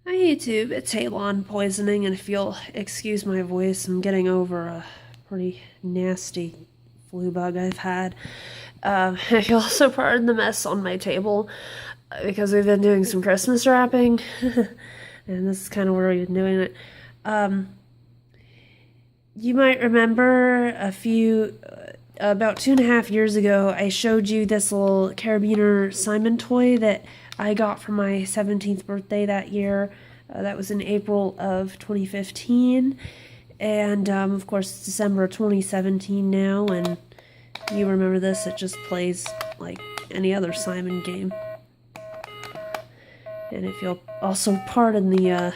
Hi YouTube, it's Halon Poisoning, and if you'll excuse my voice, I'm getting over a pretty nasty flu bug I've had. If you'll also pardon the mess on my table, because we've been doing some Christmas wrapping, and this is kind of where we've been doing it. You might remember about 2.5 years ago, I showed you this little Carabiner Simon toy that I got for my 17th birthday that year. That was in April of 2015. And, of course, it's December 2017 now, and you remember this, it just plays like any other Simon game. And if you'll also pardon the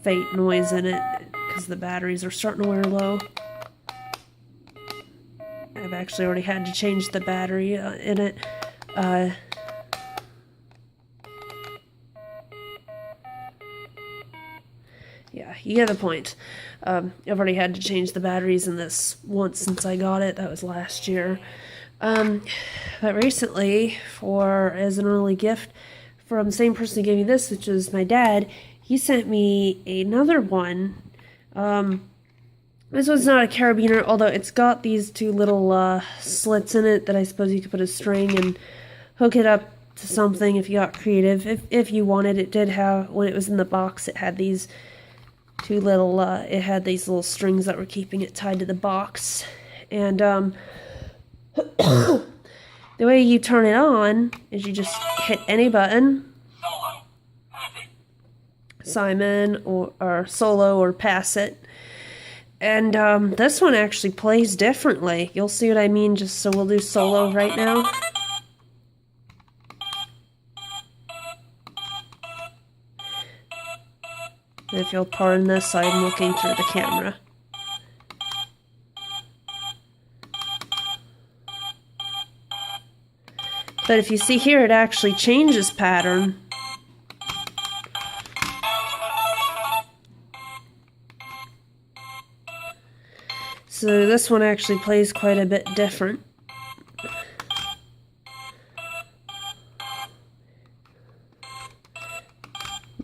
faint noise in it, because the batteries are starting to wear low. I've actually already had to change the battery in it. Yeah, you get the point. I've already had to change the batteries in this once since I got it. That was last year. But recently, as an early gift from the same person who gave me this, which is my dad, he sent me another one. This one's not a carabiner, although it's got these two little slits in it that I suppose you could put a string and hook it up to something if you got creative. If you wanted, it did have, when it was in the box, it had these two little, it had these little strings that were keeping it tied to the box. And the way you turn it on is you just hit any button, Simon or solo or pass it. And this one actually plays differently. You'll see what I mean, just so we'll do solo right now. And if you'll pardon this, I'm looking through the camera. But if you see here, it actually changes pattern. So this one actually plays quite a bit different.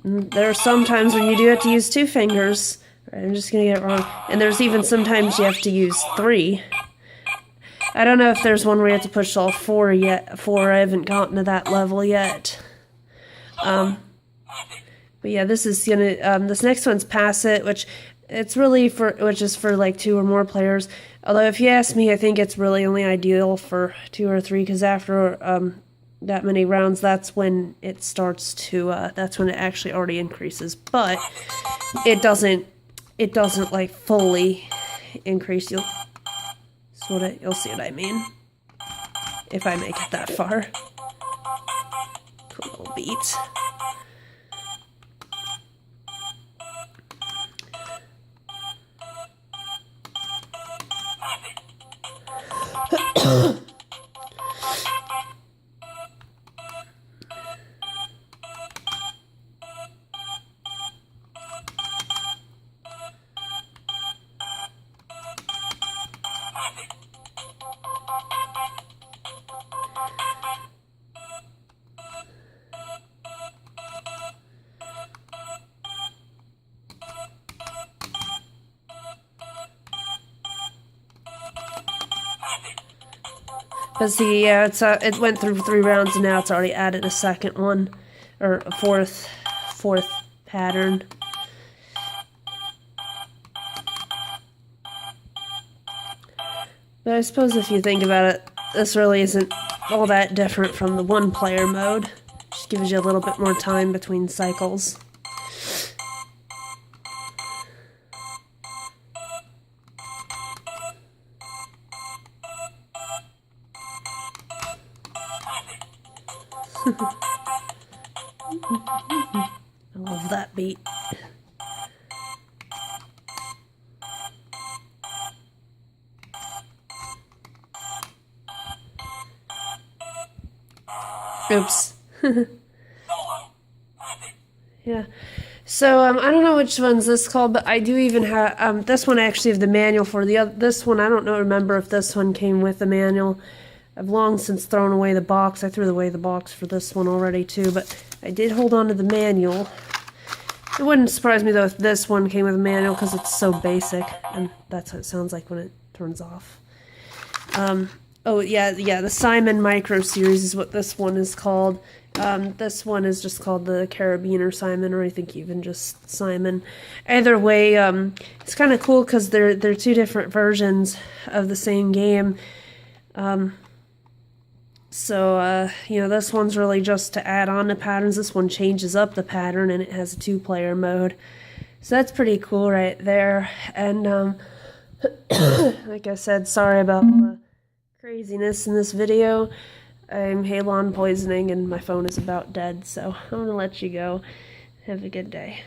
There are some times when you do have to use 2 fingers. Right, I'm just going to get it wrong. And there's even sometimes you have to use 3. I don't know if there's one where you have to push all 4 yet. 4, I haven't gotten to that level yet. But yeah, this is gonna. This next one's Pass It, which is for like 2 or more players. Although if you ask me, I think it's really only ideal for 2 or 3, because after that many rounds, that's when it starts to. That's when it actually already increases. But it doesn't like fully increase. You'll see what I mean if I make it that far. Cool little beat. But see, yeah, it went through 3 rounds, and now it's already added a second one, or a fourth pattern. But I suppose if you think about it, this really isn't all that different from the 1-player mode. Just gives you a little bit more time between cycles. I love that beat. Oops. Yeah. So, I don't know which one's this called, but I do even have, this one I actually have the manual for. This one, I don't remember if this one came with the manual. I've long since thrown away the box. I threw away the box for this one already too, but I did hold on to the manual. It wouldn't surprise me though if this one came with a manual because it's so basic, and that's what it sounds like when it turns off. Oh yeah, the Simon Micro Series is what this one is called. This one is just called the Carabiner Simon, or I think even just Simon. Either way, it's kind of cool because they're two different versions of the same game. So, you know, this one's really just to add on to patterns. This one changes up the pattern, and it has a 2-player mode. So that's pretty cool right there. And, like I said, sorry about the craziness in this video. I'm halon poisoning, and my phone is about dead, so I'm going to let you go. Have a good day.